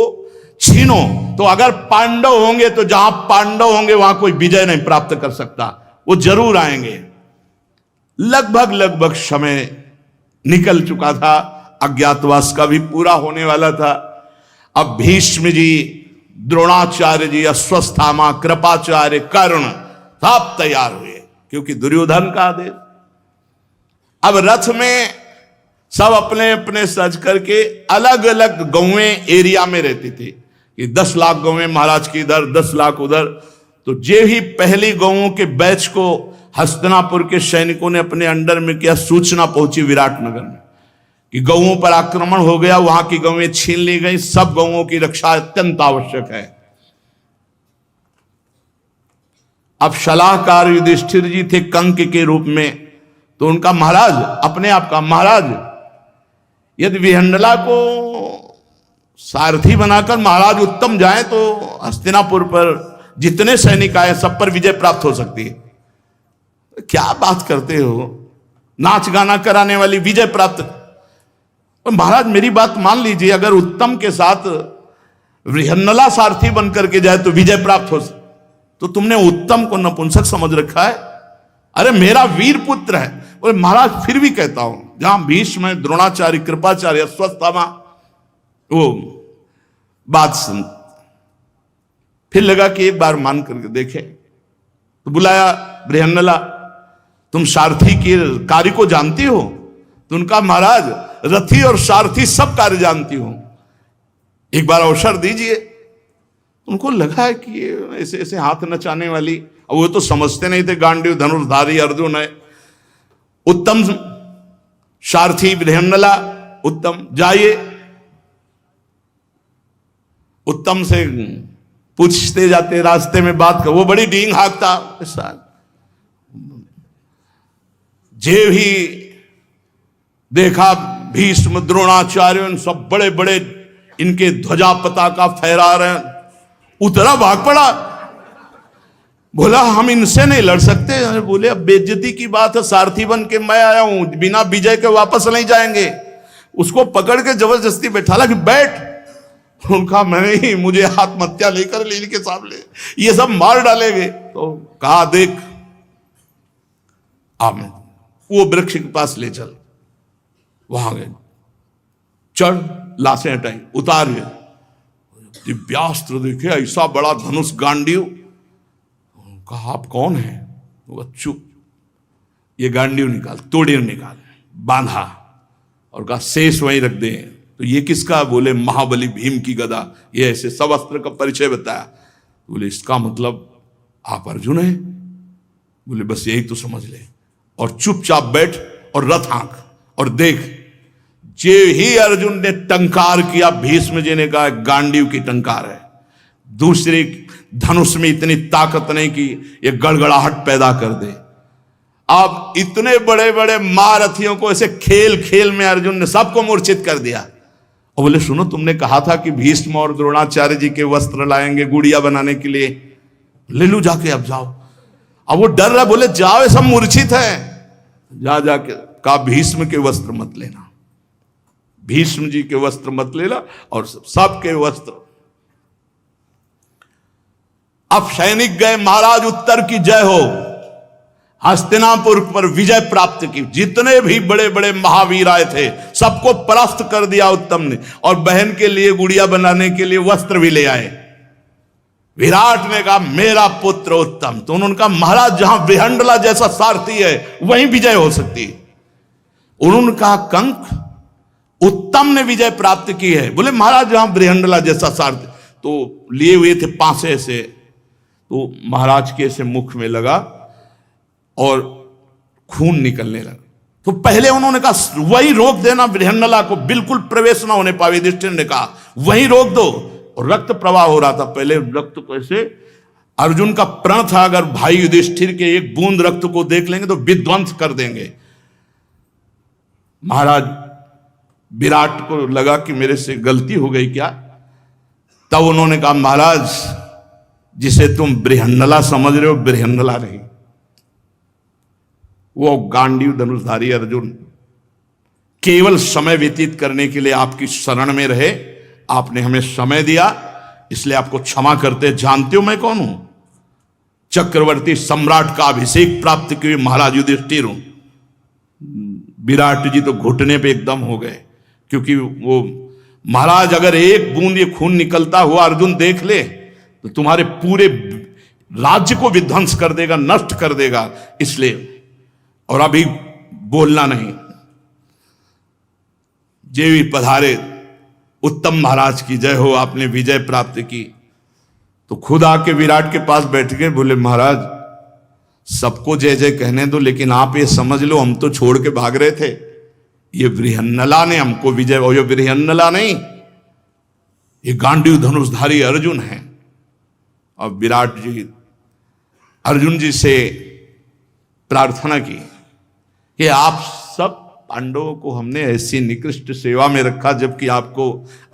[SPEAKER 1] छीनो। तो अगर पांडव होंगे तो जहां पांडव होंगे वहां कोई विजय नहीं प्राप्त कर सकता, वो जरूर आएंगे। लगभग समय निकल चुका था, अज्ञातवास का भी पूरा होने वाला था। अब भीष्म जी, द्रोणाचार्य जी, अश्वत्थामा, कृपाचार्य, कर्ण सब तैयार हुए, क्योंकि दुर्योधन का आदेश। अब रथ में सब अपने अपने सज करके अलग अलग गौवें एरिया में रहती थी कि 10 लाख गौवें महाराज की इधर, 10 लाख उधर। तो जे ही पहली गौओं के बैच को हस्तिनापुर के सैनिकों ने अपने अंडर में किया, सूचना पहुंची विराटनगर में कि गौओं पर आक्रमण हो गया, वहां की गौवें छीन ली गई। सब गौओं की रक्षा अत्यंत आवश्यक है। अब सलाहकार युधिष्ठिर जी थे कंक के रूप में, तो उनका महाराज, अपने आप का महाराज, यदि विहंडला को सारथी बनाकर महाराज उत्तम जाए तो हस्तिनापुर पर जितने सैनिक आए सब पर विजय प्राप्त हो सकती है। क्या बात करते हो, नाच गाना कराने वाली विजय प्राप्त। और महाराज मेरी बात मान लीजिए, अगर उत्तम के साथ विहंडला सारथी बनकर के जाए तो विजय प्राप्त हो, तो तुमने उत्तम को नपुंसक समझ रखा है। अरे मेरा वीर पुत्र है। और महाराज फिर भी कहता हूं, जहां भीष्म, द्रोणाचार्य, कृपाचार्य, अश्वत्थामा, वो बात सुन। फिर लगा कि एक बार मान करके देखे, तो बुलाया बृहन्नला, तुम सारथी के कार्य को जानती हो? तो उनका महाराज रथी और सारथी सब कार्य जानती हो, एक बार अवसर दीजिए। उनको लगा है कि ऐसे ऐसे हाथ नचाने वाली, और वो तो समझते नहीं थे गांडीव धनुर्धारी अर्जुन है। उत्तम सारथी बृहन्नला, उत्तम जाइए। उत्तम से पूछते जाते रास्ते में बात कर, वो बड़ी डींग हाँकता। जे भी देखा भीष्म, द्रोणाचार्य, इन सब बड़े बड़े इनके ध्वजा पताका फहरा रहे हैं, उतरा भाग पड़ा। बोला हम इनसे नहीं लड़ सकते। अरे बोले अब बेइज्जती की बात है, सारथी बन के मैं आया हूं, बिना विजय के वापस नहीं जाएंगे। उसको पकड़ के जबरदस्ती बैठाला कि बैठ। उनका नहीं, मुझे आत्महत्या लेकर ले इनके सामने, ये सब मार डालेंगे। तो कहा देख, आप वो वृक्ष के पास ले चल। वहां गए, चढ़, लाशें हटाई, उतार गए। दिव्यास्त्र देखे, ऐसा बड़ा धनुष गांडीव। कहा आप कौन है? वो चुप, ये गांडीव निकाल, तोड़े निकाल, बांधा और कहा शेष वहीं रख दे। तो ये किसका? बोले महाबली भीम की गदा। ये ऐसे सब अस्त्र का परिचय बताया। बोले इसका मतलब आप अर्जुन हैं? बोले बस यही तो समझ ले। और चुपचाप बैठ और रथ हाँक और देख। जे ही अर्जुन ने टंकार किया, भीष्म जी ने कहा गांडीव की टंकार है। दूसरे धनुष में इतनी ताकत नहीं कि ये गड़गड़ाहट पैदा कर दे। अब इतने बड़े बड़े महारथियों को ऐसे खेल खेल में अर्जुन ने सबको मूर्छित कर दिया। और बोले सुनो, तुमने कहा था कि भीष्म और द्रोणाचार्य जी के वस्त्र लाएंगे गुड़िया बनाने के लिए, ले लो जाके, अब जाओ। अब वो डर रहा, बोले जाओ, सब मूर्छित है। जा जाके कहा भीष्म के वस्त्र मत लेना, भीष्म जी के वस्त्र मत लेना, और सबके वस्त्र। अब सैनिक गए, महाराज उत्तर की जय हो। हस्तिनापुर पर विजय प्राप्त की। जितने भी बड़े बड़े महावीर आए थे सबको परास्त कर दिया उत्तम ने, और बहन के लिए गुड़िया बनाने के लिए वस्त्र भी ले आए। विराट ने कहा मेरा पुत्र उत्तम। तो उन्होंने कहा महाराज जहां विहंडला जैसा सारथी है वहीं विजय हो सकती है। उन्होंने कहा कंक, उत्तम ने विजय प्राप्त की है। बोले महाराज जहां विहंडला जैसा सारथी, तो लिए हुए थे पांसे से, तो महाराज के ऐसे मुख में लगा और खून निकलने लगा। तो पहले उन्होंने कहा वही रोक देना बृहन्नला को, बिल्कुल प्रवेश ना होने पावे। युधिष्ठिर ने कहा वही रोक दो, और रक्त प्रवाह हो रहा था। पहले रक्त कैसे, अर्जुन का प्रण था अगर भाई युधिष्ठिर के एक बूंद रक्त को देख लेंगे तो विध्वंस कर देंगे। महाराज विराट को लगा कि मेरे से गलती हो गई क्या। तब उन्होंने कहा महाराज जिसे तुम बृहन्नला समझ रहे हो बृहन्नला नहीं, वो गांडीव धनुषधारी अर्जुन केवल समय व्यतीत करने के लिए आपकी शरण में रहे। आपने हमें समय दिया इसलिए आपको क्षमा करते। जानते हो मैं कौन हूं? चक्रवर्ती सम्राट का अभिषेक प्राप्त किए महाराज युधिष्ठिर हूं। विराट जी तो घुटने पे एकदम हो गए, क्योंकि वो महाराज अगर एक बूंद ये खून निकलता हुआ अर्जुन देख ले तो तुम्हारे पूरे राज्य को विध्वंस कर देगा, नष्ट कर देगा। इसलिए और अभी बोलना नहीं। जेवी पधारे, उत्तम महाराज की जय हो, आपने विजय प्राप्त की। तो खुद आके विराट के पास बैठ के बोले महाराज सबको जय जय कहने दो, लेकिन आप ये समझ लो हम तो छोड़ के भाग रहे थे, ये बृहन्नला ने हमको विजय। और ये बृहन्नला नहीं, ये गांडीव धनुषधारी अर्जुन है। और विराट जी अर्जुन जी से प्रार्थना की कि आप सब पांडवों को हमने ऐसी निकृष्ट सेवा में रखा, जबकि आपको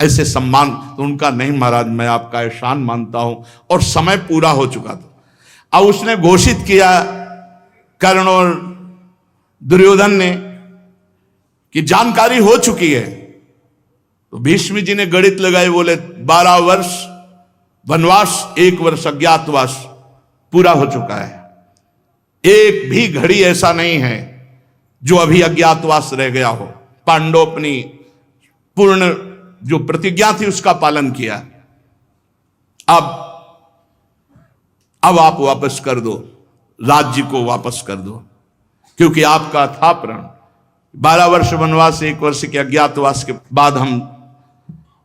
[SPEAKER 1] ऐसे सम्मान। तो उनका नहीं महाराज मैं आपका एहसान मानता हूं। और समय पूरा हो चुका था। अब उसने घोषित किया कर्ण और दुर्योधन ने कि जानकारी हो चुकी है। तो भीष्म जी ने गणित लगाए, बोले 12 वर्ष वनवास, 1 वर्ष अज्ञातवास पूरा हो चुका है। एक भी घड़ी ऐसा नहीं है जो अभी अज्ञातवास रह गया हो। पांडव अपनी पूर्ण जो प्रतिज्ञा थी उसका पालन किया। अब आप वापस कर दो, राज्य को वापस कर दो, क्योंकि आपका था प्रण। 12 वर्ष वनवास, 1 वर्ष के अज्ञातवास के बाद हम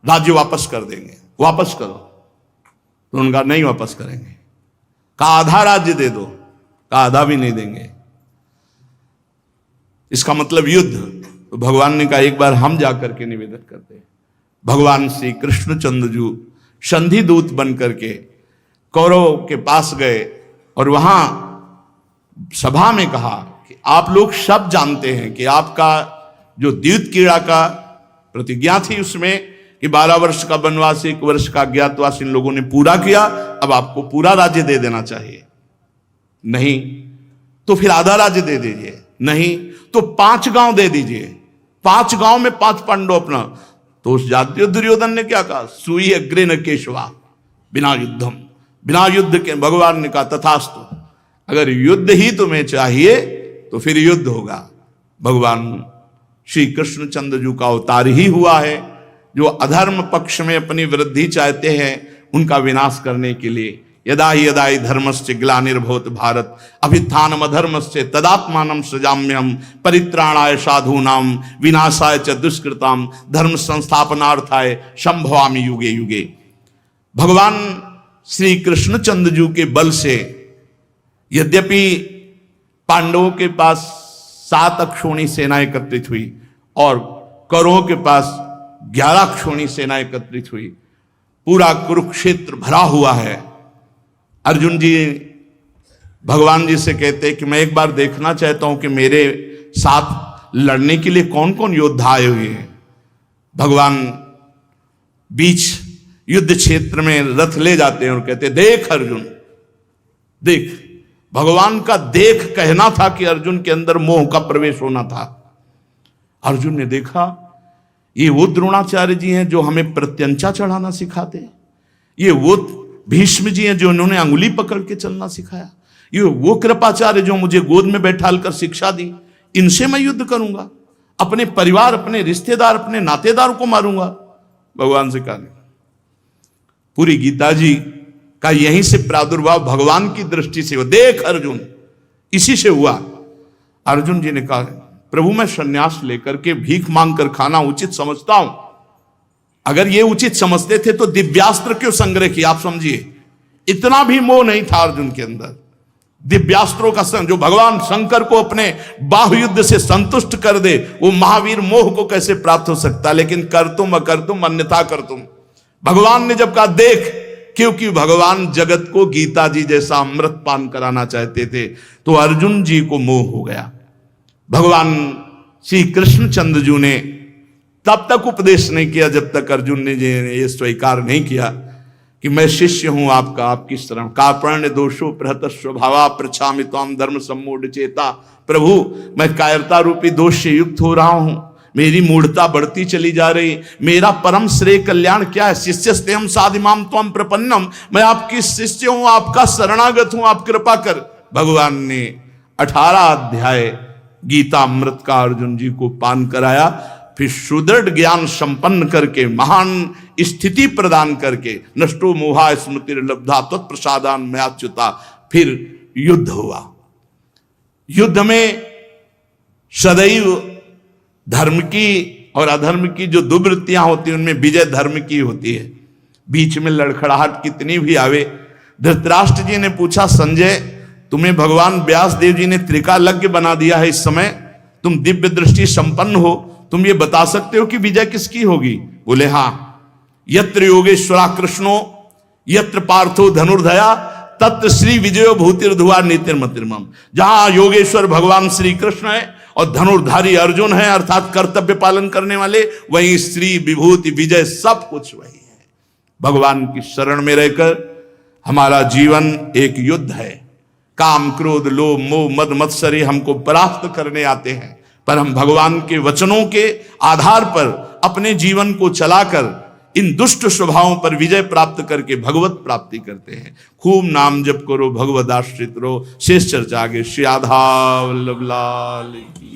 [SPEAKER 1] राज्य वापस कर देंगे, वापस करो। तो उनका नहीं वापस करेंगे। का आधा राज्य दे दो, का आधा भी नहीं देंगे। इसका मतलब युद्ध। तो भगवान ने कहा एक बार हम जाकर के निवेदन करते हैं। भगवान श्री कृष्णचंद्र जी संधि दूत बन करके कौरवों के पास गए और वहां सभा में कहा कि आप लोग सब जानते हैं कि आपका जो द्यूत कीड़ा का प्रतिज्ञा थी उसमें कि 12 वर्ष का वनवास, 1 वर्ष का अज्ञातवास इन लोगों ने पूरा किया। अब आपको पूरा राज्य दे देना चाहिए। नहीं तो फिर आधा राज्य दे दीजिए, नहीं तो 5 गांव दे दीजिए, 5 गांव में 5 पांडव अपना। तो उस जातीय दुर्योधन ने क्या कहा, सुई अग्रे न केशवा बिना युद्धम, बिना युद्ध के। भगवान ने कहा तथास्तु, अगर युद्ध ही तुम्हें चाहिए तो फिर युद्ध होगा। भगवान श्री कृष्णचंद्र जी का अवतार ही हुआ है जो अधर्म पक्ष में अपनी वृद्धि चाहते हैं, उनका विनाश करने के लिए। यदा ही यदा ही धर्मस्य ग्लानिर्भवत भारत अभ्युत्थानम अधर्मस्य तदात्मानं सृजाम्यहम् परित्राणाय साधूनां विनाशाय च दुष्कृताम धर्म संस्थापनार्थाय संभवामि युगे युगे। भगवान श्री कृष्णचंद्र जी के बल से यद्यपि पांडवों के पास 7 अक्षौणी सेना एकत्रित हुई और कौरवों के पास 11 अक्षौणी सेना एकत्रित हुई, पूरा कुरुक्षेत्र भरा हुआ है। अर्जुन जी भगवान जी से कहते हैं कि मैं एक बार देखना चाहता हूं कि मेरे साथ लड़ने के लिए कौन कौन योद्धा आए हुए हैं। भगवान बीच युद्ध क्षेत्र में रथ ले जाते हैं और कहते हैं देख अर्जुन देख। भगवान का देख कहना था कि अर्जुन के अंदर मोह का प्रवेश होना था। अर्जुन ने देखा ये वो द्रोणाचार्य जी हैं जो हमें प्रत्यंचा चढ़ाना सिखाते, ये वो भीष्म जी हैं जो उन्होंने अंगुली पकड़ के चलना सिखाया, ये वो कृपाचार्य जो मुझे गोद में बैठालकर शिक्षा दी, इनसे मैं युद्ध करूंगा, अपने परिवार, अपने रिश्तेदार, अपने नातेदार को मारूंगा। भगवान से कहा पूरी गीता जी का यहीं से प्रादुर्भाव भगवान की दृष्टि से हुआ। देख अर्जुन, इसी से हुआ। अर्जुन जी ने कहा प्रभु मैं संन्यास लेकर के भीख मांग कर खाना उचित समझता हूं। अगर ये उचित समझते थे तो दिव्यास्त्र क्यों संग्रह किया? आप समझिए, इतना भी मोह नहीं था अर्जुन के अंदर। दिव्यास्त्रों का संग, जो भगवान शंकर को अपने बाहुयुद्ध से संतुष्ट कर दे, वो महावीर मोह को कैसे प्राप्त हो सकता। लेकिन कर तुम अकर तुम अन्यथा कर तुम, भगवान ने जब कहा देख, क्योंकि भगवान जगत को गीता जी जैसा अमृत पान कराना चाहते थे, तो अर्जुन जी को मोह हो गया। भगवान श्री कृष्णचंद्र जी ने तब तक उपदेश नहीं किया जब तक अर्जुन ने ये स्वीकार नहीं किया कि मैं शिष्य हूं आपका, आपकी शरण। कार्पण्य दोषो प्रहत स्वभावा प्रछामि त्वाम धर्म सम्मूढ़ चेता। प्रभु, मैं कायरता रूपी दोष से युक्त हो रहा हूं, मेरी मूढ़ता बढ़ती चली जा रही, मेरा परम श्रेय कल्याण क्या है। शिष्यस्तेहं साधिमाम त्वं प्रपन्नम, मैं आपकी शिष्य हूं, आपका शरणागत हूं, आप कृपा कर। भगवान ने 18 अध्याय गीता अमृत का अर्जुन जी को पान कराया, फिर सुदृढ़ ज्ञान संपन्न करके, महान स्थिति प्रदान करके, नष्टो मोहा स्मृतिर्लब्धा तत्प्रसादान मयाच्युता, फिर युद्ध हुआ। युद्ध में सदैव धर्म की और अधर्म की जो दुर्वृत्तियां होती हैं, उनमें विजय धर्म की होती है। बीच में लड़खड़ाहट कितनी भी आवे, धृतराष्ट्र जी ने पूछा, संजय तुम्हें भगवान व्यास देव जी ने त्रिकालज्ञ बना दिया है, इस समय तुम दिव्य दृष्टि संपन्न हो, तुम ये बता सकते हो कि विजय किसकी होगी? बोले हाँ, यत्र योगेश्वरा कृष्णो यत्र पार्थो धनुर्धया तत्र श्री विजयो भूतिर्धुआ नीतिर्मतिर्मम। जहां योगेश्वर भगवान श्री कृष्ण है और धनुर्धारी अर्जुन है, अर्थात कर्तव्य पालन करने वाले, वहीं श्री विभूति विजय सब कुछ वही है। भगवान की शरण में रहकर हमारा जीवन एक युद्ध है। काम क्रोध लोभ मोह मद मत्सरी हमको परास्त करने आते हैं, पर हम भगवान के वचनों के आधार पर अपने जीवन को चलाकर इन दुष्ट स्वभावों पर विजय प्राप्त करके भगवत प्राप्ति करते हैं। खूब नाम जप करो, भगवद आश्रित रहो। शेष चर्चा आगे। श्री राधा वल्लभ लाल की।